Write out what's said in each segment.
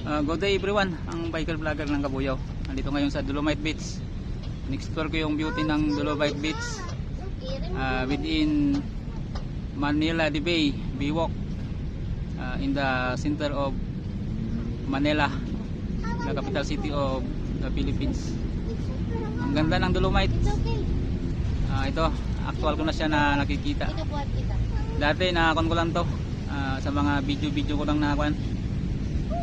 Good day everyone, ang biker vlogger ng Kabuyaw. Nandito ngayon sa Dolomite Beach. In-explore ko yung beauty ng Dolomite Beach within Manila de Bay, Biwok, in the center of Manila, the capital city of the Philippines. Ang ganda ng Dolomite. Ito, actual ko na siya na nakikita. Dati nakakon ko lang to sa mga video ko lang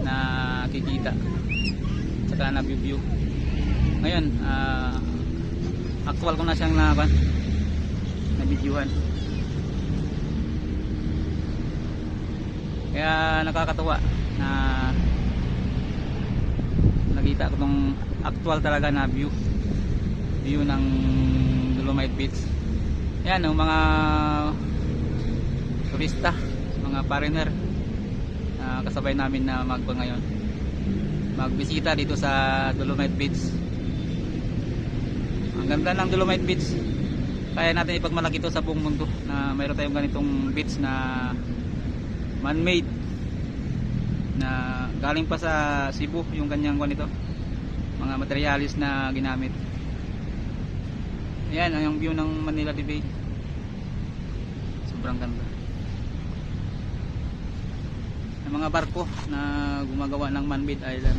nakikita saka na view. Ngayon actual ko na siyang na videohan. Kaya nakakatuwa na nakita ko tong actual talaga na view ng Dolomite Beach. Yan yung mga turista, mga foreigner, kasabay namin na magbisita dito sa Dolomite Beach. Ang ganda ng Dolomite Beach. Kaya natin ipagmalaki ito sa buong mundo na mayroon tayong ganitong beach na man-made, na galing pa sa Cebu yung kanyang ganito, mga materialis na ginamit. Ayan ang view ng Manila de Bay. Sobrang ganda. May mga barko na gumagawa ng man-made island.